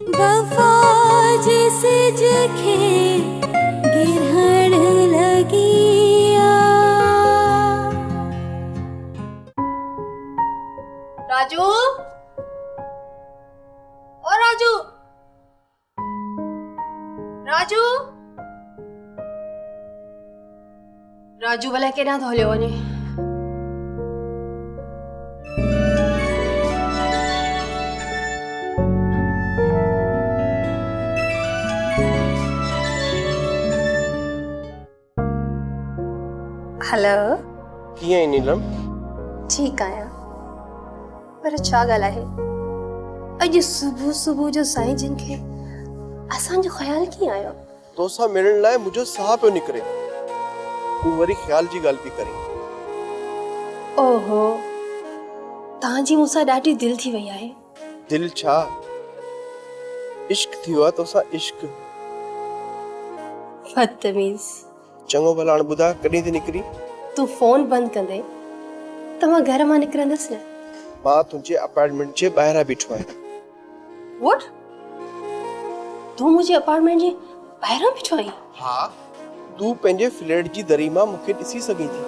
वफा जैसे जखे गिरहण लगिया। राजू, ओ राजू, राजू, राजू भला केना तो हलियो वने। हेलो, कीअं आहीं नीलम? ठीक आहियां, पर छा ॻाल्हि आहे? अॼु सुबुह सुबुह जो साईं जिन खे असांजो ख़्याल कीअं आयो? तोसां मिलण लाइ मुंहिंजो साह पियो निकिरे, तूं वरी ख़्याल जी ॻाल्हि पई करीं। ओहो, तव्हांजी मूंसां ॾाढी दिलि थी वई आहे। दिलि छा, इश्क थियो आहे तोसां, इश्क। बदतमीज़। चङो भला हाणे ॿुधा कॾहिं थी निकिरी? तूं फोन बंदि कंदे त मां घर मां निकिरंदसि न। मां तुंहिंजे अपार्टमेंट जे ॿाहिरां बीठो आहियां। व्हाट? तूं मुंहिंजे अपार्टमेंट जे ॿाहिरां बीठो आहीं? हा, तूं पंहिंजे फ्लैट जी दरी मां मूंखे ॾिसी सघीं थी।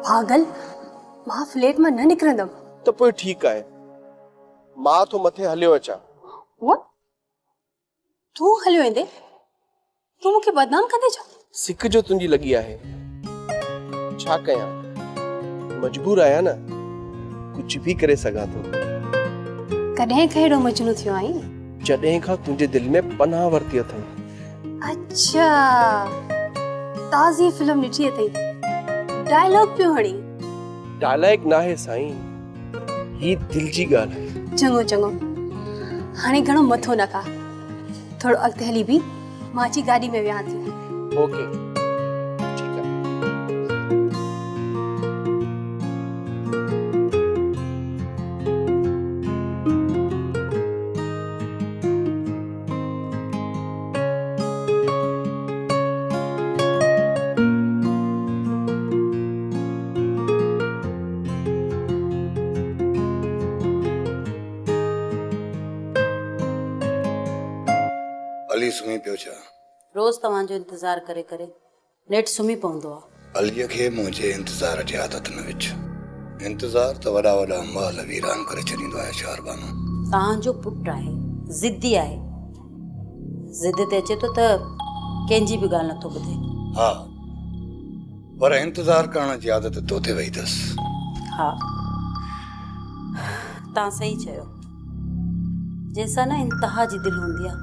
पागल, मां फ्लैट मां न निकिरंदमि। त पोइ ठीकु आहे, मां तो मथे हलियो अचां। व्हाट? तूं हलियो वेंदे? तूं मूंखे बदनाम कंदे छा? सिक जो तुंहिंजी लॻी आहे, छा कयां, मजबूर आहियां न, कुझु बि करे सघां थो। कॾहिं कहिड़ो मजनू थियो आहीं? जॾहिं खां तुंहिंजे दिलि में पनाह वरिती अथई। अच्छा, ताज़ी फिल्म ॾिठी अथई, डायलॉग पियो हणी। डायलॉग ना है साईं, ही दिल जी ॻाल्हि आहे। चङो चङो, हाणे घणो मथो न खा, थोरो अॻिते हली बि, मां अची गाॾी में वियां थी। ओके, ठीकु आहे। अली सुम्ही पियो छा? रोज़ तव्हांजो इंतजार करे करे नेठ सुम्ही पवंदो आहे। अलीअ खे मुंहिंजे इंतजार जी आदत न विझ। इंतजार त वॾा वॾा महल वीरान करे छॾींदो आहे शहरबानो। तव्हांजो पुटु आहे, ज़िद्दी आहे, ज़िद ते अचे थो त कंहिंजी बि ॻाल्हि नथो ॿुधे। हा, पर इंतजार करण जी आदत तोते वई अथसि। हा, तव्हां सही चयो। जंहिंसां न इंतिहा जी दिलि हूंदी आहे,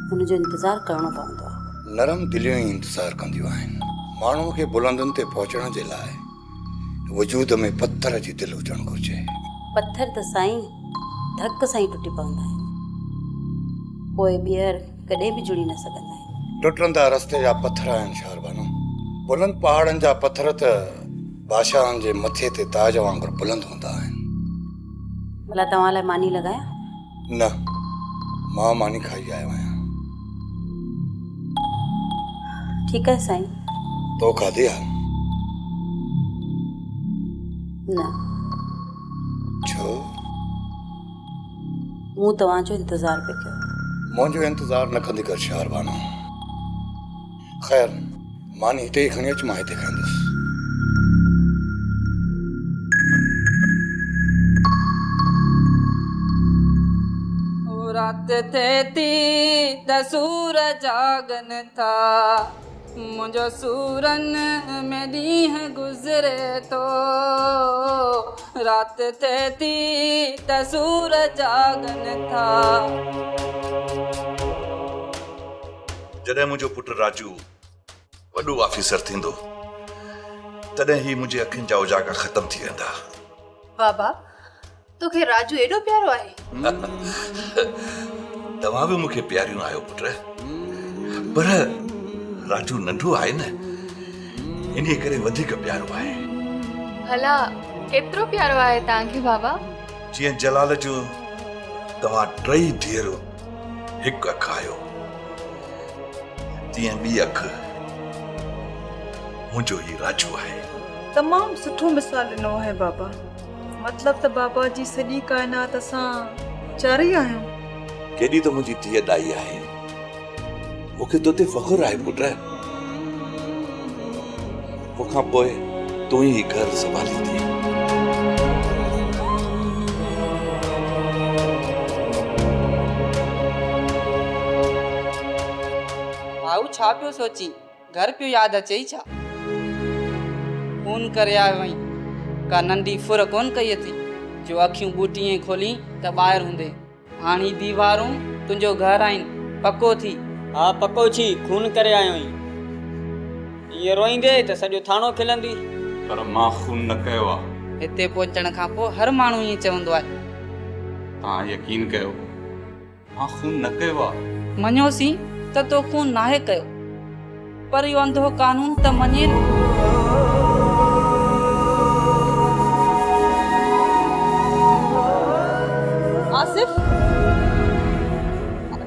हुनजो इंतजार करणो पवंदो आहे। नरम दिलियूं ई इंतजार कंदियूं आहिनि। माण्हूअ खे बुलंदुनि ते पहुचण जे लाइ वजूद में पत्थर जी दिलि हुजणु घुरिजे। पत्थर त साईं धक सां ई टुटी पवंदा आहिनि, पोइ ॿीहर कॾहिं बि जुड़ी न सघंदा आहिनि। टुटंदा रस्ते जा पत्थर आहिनि शहरबानो। बुलंद पहाड़नि जा पत्थर त बादशाहनि जे मथे ते ताज वांगुरु बुलंद हूंदा आहिनि। भला तव्हां लाइ मानी लॻायां? न, मां मानी खाई आयो आहियां। ठीकु आहे साईं। तो खाधी आहे? न, छो? मूं तव्हांजो इंतजार पियो कयो। मुंहिंजो इंतजार न कंदी कर शहरबानो। ख़ैर, मानी हिते ई खणी अच, मां हिते खाईंदुसि। रात थे त सूर जागन था, मुंहिंजो सूरन में ॾींहुं गुज़रे थो। रात थे त सूर जागन था। जॾहिं मुंहिंजो पुटु राजू वॾो ऑफिसर थींदो, तॾहिं ही मुंहिंजे अखियुनि जा उजागा ख़तम थी वेंदा। बाबा, तोखे राजू एॾो प्यारो आहे? तव्हां बि मूंखे प्यारियूं आहियो पुट, पर राजू नंढो आहे न, इन करे वधीक प्यारो आहे। भला केतिरो प्यारो आहे तव्हांखे बाबा? जीअं जलाल जो तव्हां टई धीअरूं हिकु अखु आहियो, तीअं ॿी अख मुंहिंजो ई राजू आहे। तमामु सुठो मिसाल ॾिनो आहे बाबा। मतिलबु त बाबा जी सॼी काइनात असां चारी आहियूं। केॾी त मुंहिंजी धीअ ॾाई आहे, मूंखे तो ते फ़ख़ुरु आहे पुट। मूंखां पोइ तूं ई घर संभाली थी। भाऊ छा पियो सोची, घर पियो यादि अचई छा? फोन करे आयो वई, का नंढी फुर कोन कई अथई जो अखियूं ॿूटीअ खोली त ॿाहिरि हूंदे। हाणे दीवारूं तुंहिंजो घर आहिनि, पको थी। हा पको छी, खून करे आयो आहीं। ये रोईंदे त सॼो थाणो खिलंदी। पर मां खून न कयो आहे। हिते पहुचण खां पोइ हर माण्हू ईअं चवंदो आहे। तव्हां यकीन कयो, मां खून न कयो आहे। मञोसीं त तो खून नाहे कयो, पर इहो अंधो कानून त मञे न। आसिफ,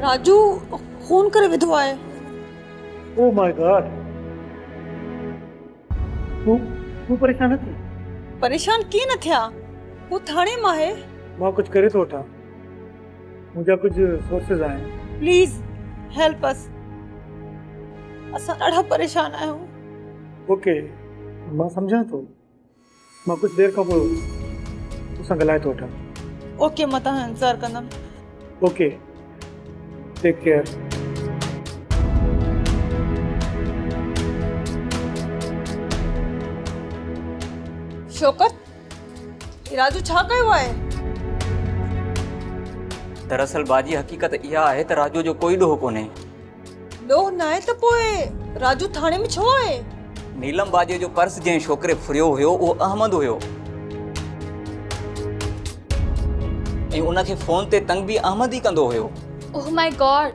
राजू खून करे विधो आहे। Oh my God. तू परेशान थी? परेशान की न थिया, वो थाणे मां है। मां कुछ करे तो वठां, मुंहिंजा कुछ सोर्सेस आहिनि। प्लीज हेल्प अस, असां ॾाढा परेशान आहियूं। ओके, मां सम्झां थो। मां कुछ देर खां पोइ तोसां ॻाल्हाए थो वठां। ओके, मां तव्हां इंतज़ार कंदमि। Okay, take care. Shaukat, Raju छा कयो आहे? दरअसल बाजी हकीकत इहा आहे त राजू जो कोई ॾोह कोन्हे। ॾोह न आहे त पोइ राजू थाणे में छो आहे? नीलम बाजी जो पर्स जंहिं छोकिरे फुरियो हुयो उहो अहमद हुयो, ऐं उनखे फोन ते तंग बि अहमद ई कंदो हुयो। Oh my God.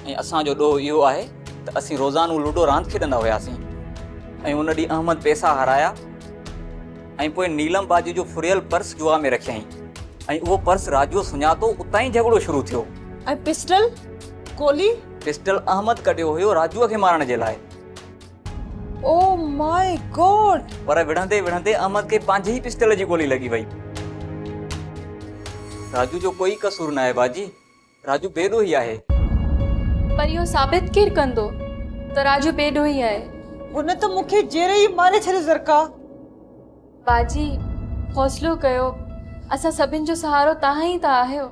ऐं असांजो ॾोह इहो आहे त असीं रोज़ानो लूडो रांदि खेॾंदा हुआसीं, ऐं उन ॾींहुं अहमद पैसा हाराया ऐं पोइ नीलम बाजी जो फुरियल पर्स जुआ में रखियईं, ऐं उहो पर्स राजू सुञातो, उतां ई झगड़ो शुरू थियो। ऐं पिस्टल गोली? पिस्टल अहमद कढियो हुयो राजूअ खे मारण जे लाइ। Oh my God. पर विढ़ंदे विढ़ंदे अहमद खे पंहिंजे ई पिस्टल जी गोली लॻी वई। राजू जो कोई कसूर न आहे बाजी, राजू बेॾोही आहे। पर इहो साबित केरु कंदो त राजू बेॾोही आहे? उन त मूंखे जेरे ई मारे छॾियो ज़रका। बाजी हौसलो कयो, असां सभिनि जो सहारो तव्हां ई त आहियो।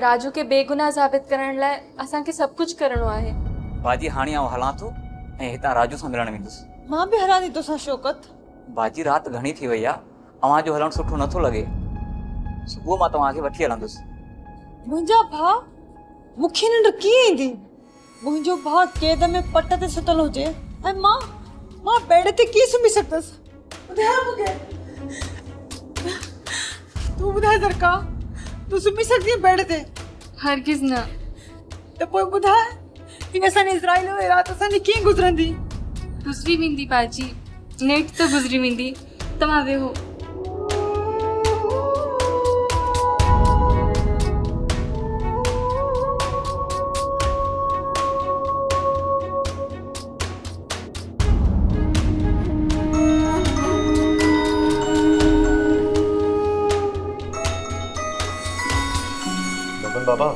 राजू खे बेगुनाह साबित करण लाइ असांखे सभु कुझु करणो आहे। बाजी हाणे आउं हलां थो ऐं हितां राजू सां मिलण वेंदुसि। मां बि हलां थी तोसां शौकत। बाजी राति घणी थी वई आहे, अव्हांजो हलणु सुठो नथो लॻे। सुबुह मां तव्हांखे वठी हलंदुसि। मुंहिंजा भाउ, मूंखे निंड कीअं ईंदी? मुंहिंजो भाउ कैद में पट ते सुतल हुजे ऐं मां बेड ते कीअं सुम्ही सघंदसि? ॿुधाए मूंखे, तूं ॿुधाए ज़रका, तूं सुम्ही सघंदी बेड ते? हरगिज़ न। त पोइ ॿुधाए, हीअ असांजी इज़राइल में राति असांजी कीअं गुज़रंदी? गुज़री वेंदी बाजी, नेठ त गुज़री वेंदी। तव्हां वेहो। बाबा,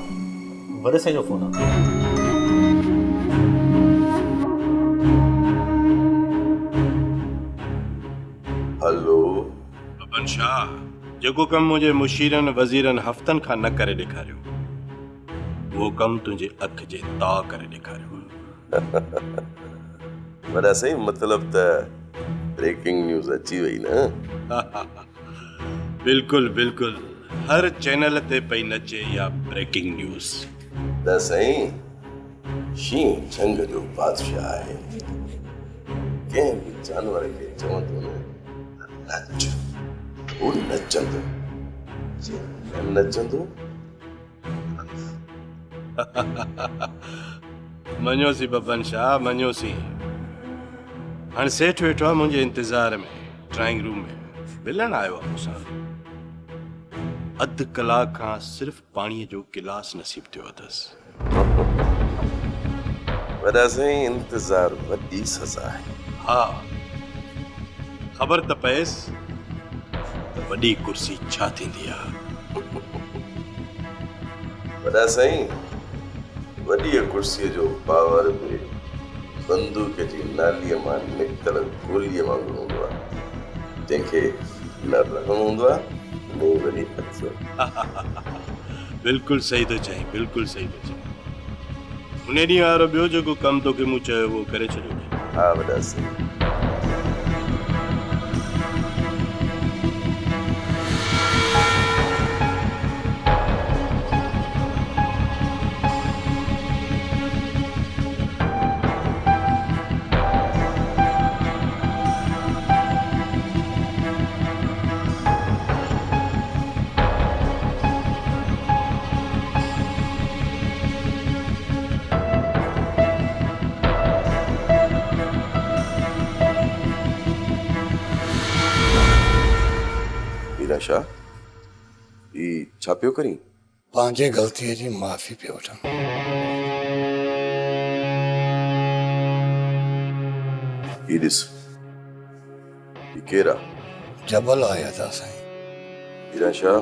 वॾे साईं जो फोन आहे। हेलो बबन शाह, जेको कमु मुंहिंजे मुशीरनि वज़ीरनि हफ़्तनि खां न करे ॾेखारियो, उहो कमु तुंहिंजे अख जे ताउ करे ॾेखारियो। वॾा साईं, मतिलब त ब्रेकिंग न्यूज़ अची वई न? बिल्कुलु बिल्कुलु, हर चैनल ते पई नचे या ब्रेकिंग न्यूज़। त साईं, शींहं झंग जो बादशाह आहे। कंहिं बि जानवर खे चवंदो न नच, हू नचंदो। जे न नचंदो, मञोसीं बबन शाह, मञोसीं। हाणे सेठ वेठो आहे मुंहिंजे इंतज़ार में ड्राइंग रूम में। मिलण आयो आहे मूंसां। अधु कलाक खां सिर्फ़ु पाणीअ जो गिलास नसीब थियो अथसि। वॾा साईं इंतज़ार वॾी सज़ा आहे। हा ख़बर त पएसि त वॾी कुर्सी छा थींदी आहे। वॾा साईं वॾी कुर्सीअ जो पावर बि बंदूक जी नालीअ मां निकितल गोलीअ वांगुरु हूंदो आहे, जंहिंखे न रहम हूंदो आहे न वॾी अक्सर। बिल्कुलु सही थो चईं, बिल्कुलु सही थो चईं। उन ॾींहुं वारो ॿियो जेको कमु तोखे मूं चयो उहो करे छॾियो। हा वॾा साईं। शाह ही छा पियो करी? पंहिंजे ग़लतीअ जी माफ़ी पियो वठां। ही ॾिस, ही केरु आहे? जबल आया था साईं। हीरा शाह,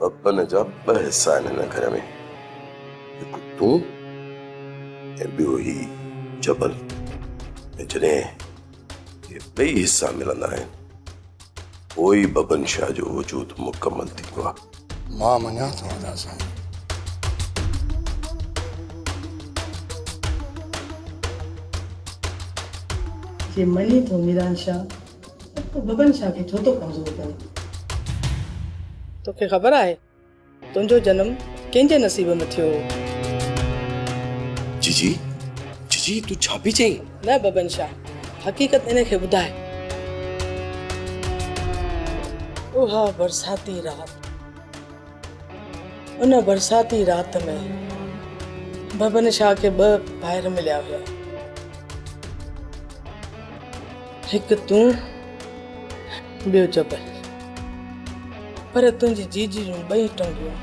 बब्बन जा ॿ हिस्सा आहिनि हिन घर में, हिकु तूं ऐं ॿियो ही जबल। ऐं जॾहिं हे ॿई हिस्सा मिलंदा आहिनि पोइ बब्बन शाह जो वजूद मुकम्मल थींदो आहे। मां मञा थो वॾा साईं। जे मञे थो मीरान शाह तो बब्बन शाह खे छो थो कमज़ोर करे? तोखे ख़बर आहे तुंहिंजो जनम कंहिंजे नसीब में थियो? जीजी जीजी तू छा पई चईं? न बब्बन शाह, हक़ीक़त इन खे ॿुधाए। उहा बरसाती रात, उन बरसाती रात में बब्बन शाह के 2 भाइर मिलिया हुआ, हिकु तूं ॿियो जबल। पर तुंहिंजी जीजी जूं 2 टंगियूं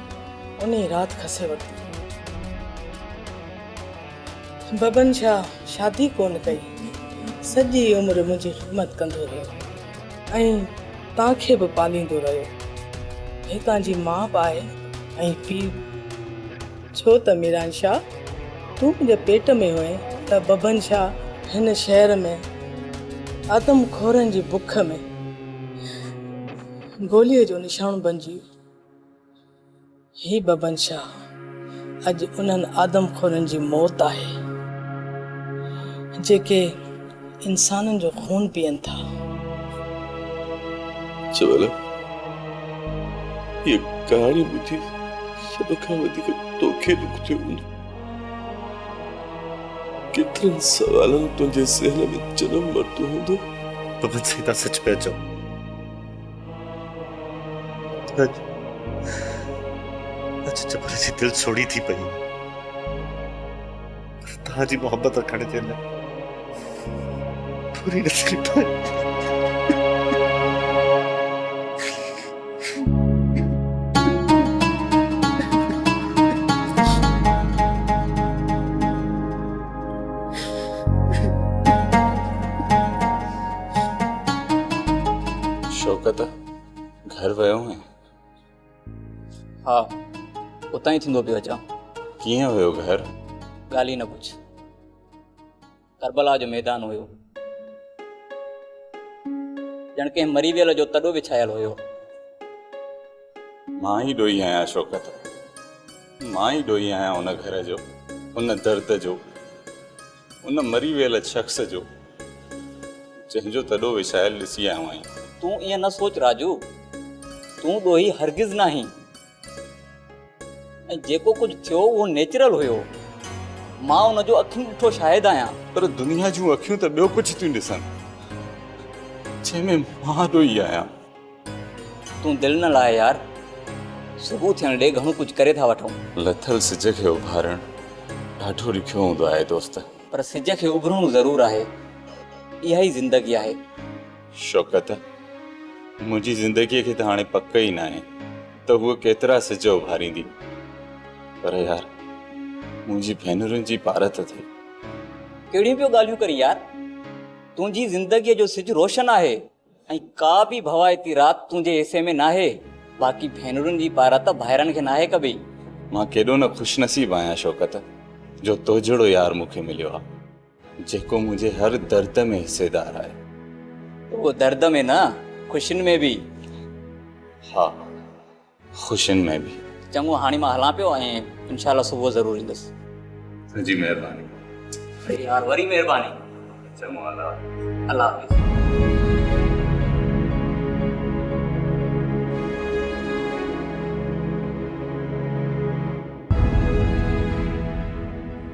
उन रात खसे वरिती। बब्बन शाह शादी कोन कई, सॼी उमिरि मुंहिंजी ख़िदमत कंदो रहियो ऐं तव्हांखे बि पालींदो रहियो। हितां जी माउ बि आहे ऐं पीउ। छो त मीरान शाह तूं मुंहिंजे पेट में हुए त बब्बन शाह हिन शहर में आदमखोरनि जी बुख में गोलीअ जो निशान बणिजी वियो। ही बब्बन शाह अॼु उन्हनि आदमखोरनि जी मौत आहे जेके इंसाननि जो खून पीअनि था। जबल, ये कहानी ॿुधी सभ खां वधीक तोखे दुख थियो हूंदो। केतिरनि सवालनि तुंहिंजे ज़हन में जनम वरितो हूंदो। बब्बन साईं तव्हां सच पिया चओ। अॼु जबल जी दिलि छोड़ी थी पई, पर तव्हांजी मोहबत रखण जे लाइ पूरी न थी पई। शौकत घर वियो है? हाँ उतां ई थींदो पियो अचां। कीअं वियो घर? ॻाल्हि न पुछ। करबला जो मैदान हुयो, ॼण कंहिं मरी वियल जो तॾो विछायल हुयो। मां ई ॾोही आहियां शौकत, मां ई ॾोही आहियां उन घर जो, उन दर्द जो, उन मरी वियल शख़्स जो जंहिंजो तॾो विछायल ॾिसी आयो आहीं। तूं ईअं न सोच राजू, तूं ॾोही हरगिज़ न आहीं। ऐं जेको कुझु थियो उहो नेचुरल हुयो। मां उनजो अखियूं ॾिठो शाहिद आहियां। पर दुनिया जूं अखियूं त ॿियो कुझु थियूं ॾिसनि जंहिंमें मां ॾोही आहियां। तूं दिलि न लाए यार, सुबुह थियण ॾे घणो कुझु करे था वठूं। लथल सिज खे उभारणु ॾाढो ॾुखियो हूंदो आहे दोस्त। पर सिज खे उभरणो ज़रूरु आहे, इहा ई ज़िंदगी आहे। शौकत, मुंहिंजी ज़िंदगीअ खे त हाणे पक ई न आहे त हूअ केतिरा सिज उभारींदी, पर यार मुंहिंजी भेनरुनि जी पारत थी। कहिड़ियूं पियो ॻाल्हियूं करी यार? तुंहिंजी ज़िंदगीअ जो सिज रोशन आहे ऐं का बि भवाइती राति तुंहिंजे हिसे में नाहे। बाक़ी भेनरुनि जी पारत ॿाहिरनि खे नाहे कबी। मां केॾो न ख़ुशनसीब आहियां शौकत, जो तो जहिड़ो यार मूंखे मिलियो आहे, जेको मुंहिंजे हर दर्द में हिसेदार आहे। उहो दर्द में न, ख़ुशियुनि में बि। हा, ख़ुशियुनि में बि। चङो, हाणे मां हलां पियो ऐं इंशाल्लाह सुबुह ज़रूरु ईंदुसि। तुंहिंजी महिरबानी। अरे यार, वरी महिरबानी। चङो, अल्लाह अल्लाह हाफ़िज़।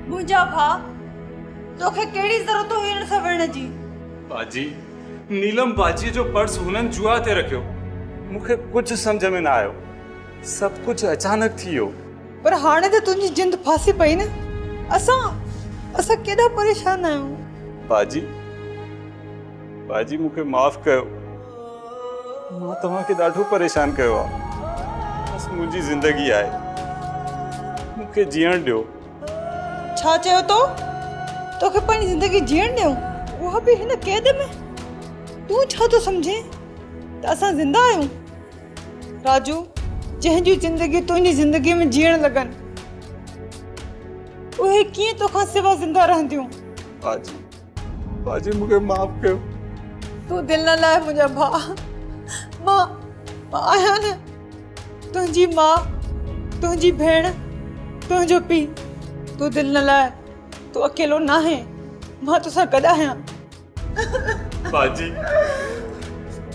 मुंहिंजा भाउ, तोखे कहिड़ी ज़रूरत हुई हिन सवरण जी? बाजी, नीलम बाजी जो पर्स हुननि जुआ ते रखियो। मूंखे कुझु सम्झ में न आयो। सभु कुझु अचानक थी वियो। पर हाणे त तुंहिंजी जिंद फासी पई न। असां केॾा परेशान आहियूं। बाजी मूंखे माफ़ कयो। मां तव्हांखे ॾाढो परेशान कयो आहे। बस मुंहिंजी ज़िंदगी आहे, मूंखे जीअण ॾियो। छा चयो तो? तोखे पंहिंजी ज़िंदगी जीअण ॾियूं, उहा बि हिन क़ैद में? तूं छा थो सम्झे त असां ज़िंदा आहियूं? राजू, जंहिंजी ज़िंदगी तुंहिंजी ज़िंदगीअ में जीअण लॻनि, उहे कीअं तोखां सिवा ज़िंदा रहंदियूं? बाजी मूंखे माफ़ कयो। तूं दिलि न लाइ मुंहिंजा भाउ। मां आहियां न, तुंहिंजी माउ, तुंहिंजी भेण, तुंहिंजो पीउ। तूं दिलि न लाइ, तूं अकेलो न आहे। मां तोसां गॾु आहियां। बाजी,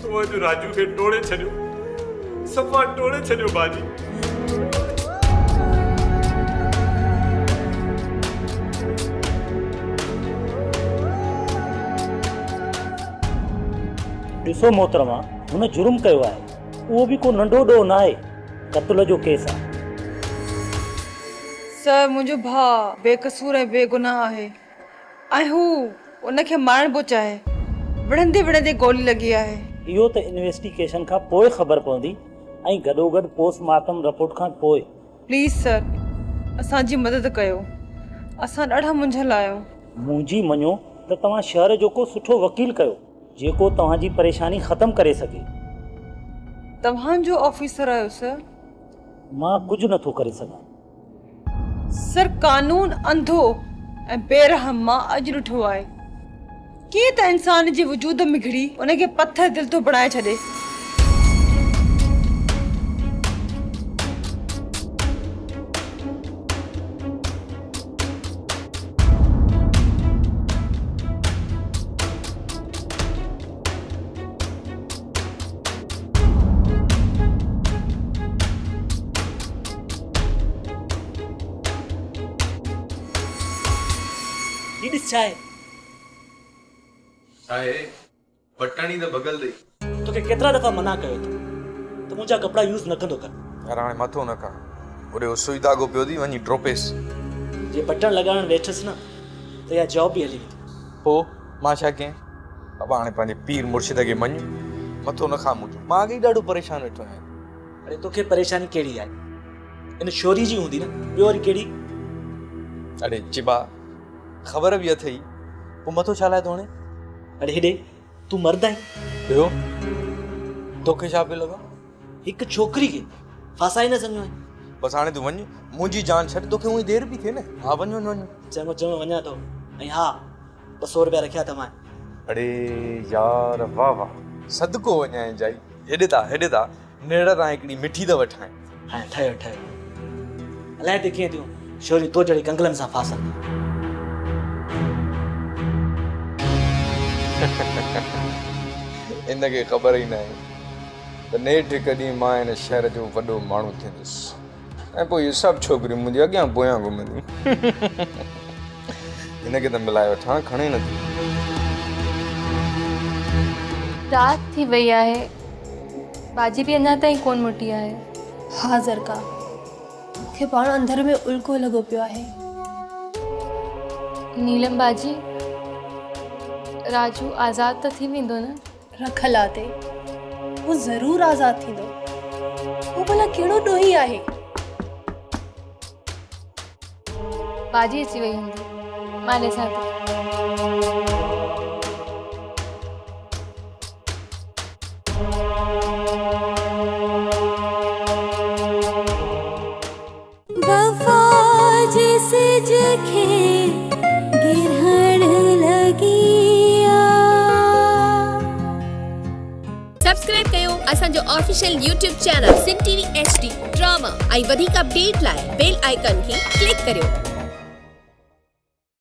तूं अॼु राजू खे टोड़े छॾियो, सफ़ा टोड़े छॾियो बाजी। ॾिसो मोहतरमा, हुन जुर्म कयो आहे, उहो बि को नंढो ॾोह न आहे, क़त्ल जो केस आहे। सर, मुंहिंजो भाउ बेकसूर ऐं बेगुनाह आहे ऐं हू उनखे मारण पियो चाहे। विढ़ंदे विढ़ंदे गोली लॻी आहे। इहो त इन्वेस्टिगेशन खां पोइ ख़बर पवंदी ऐं गॾोगॾु पोस्टमार्टम रिपोर्ट खां पोइ। प्लीज़ सर, असांजी मदद कयो। असां ॾाढा मुंझल आहियूं। मुंहिंजी मञो त तव्हां शहर जो को सुठो वकील कयो, जेको तव्हांजी परेशानी ख़तमु करे सघे। तव्हांजो ऑफिसर आहियो सर? मां कुझु नथो करे सघां। सर, कानून अंधो ऐं बेरहम मां अॼु ॾिठो आहे। कीअं त इंसान जे वजूद में घिड़ी उनखे पत्थर दिलि थो बणाए छॾे। बटाणी त बगल ॾेई तोखे केतिरा दफ़ा मना कयो त मुंहिंजा कपिड़ा यूज़ न कंदो कर। यार हाणे मथो न खा, ओॾे सुई धागो पियो थी वञी ड्रोपेस। जे बटण लॻाइण वेठसि न त इहा जॉब बि हली वेंदी। पोइ मां छा कयां? बाबा हाणे पंहिंजे पीर मुर्शिद खे मञ, मथो न खा मुंहिंजो। मां अॻे ॾाढो परेशान वेठो आहियां। अरे तोखे परेशानी कहिड़ी आहे? इन छोरी जी हूंदी न, ॿियो वरी कहिड़ी? अरे चिबा, ख़बर बि अथई, पोइ मथो छा लाइ थो हणे? अरे हेॾे, तूं मर्द आहीं। ॿियो तोखे छा पियो लॻो? हिकु छोकिरी खे फासाए न सघंदो आहीं। बसि हाणे तूं वञ, मुंहिंजी जान छॾ, तोखे उहा देरि बि थिए न। हा वञ वञ वञ। चङो चङो वञा थो। ऐं हा, 200 रुपया रखिया अथव। अरे यार वाह वाह, सदको वञाए जाई। हेॾे था नेड़ तां हिकिड़ी मिठी त वठाए। हाणे ठहियो अलाए ते कीअं थियूं छोरियूं तो जहिड़ी कंगलनि सां फासनि। इनखे ख़बर ई न आहे त नेठि हिकु ॾींहुं मां हिन शहर जो वॾो माण्हू थींदुसि ऐं पोइ इहे सभु छोकिरियूं मुंहिंजे अॻियां पोयां घुमंदियूं। हिनखे त मिलाए वठां, खणे नथी। राति थी वई आहे, बाजी बि अञा ताईं कोन मोटी आहे। हा ज़रका, मूंखे पाण अंदर में उल्को लॻो पियो आहे। नीलम बाजी, राजू आज़ाद त थी वेंदो न? रखल आहे ते, वो ज़रूरु आज़ाद थींदो। वो भला कहिड़ो ॾोही आहे? बाजी अची वई हूंदी मां ॾिसां थी। वफा जैसे जखे गिरहण लगिया। सब्सक्राइब कयो असांजो ऑफिशियल यूट्यूब चैनल सिन टीवी HD ड्रामा ऐं वधीक अपडेट लाइ बेल आइकन खे क्लिक करियो।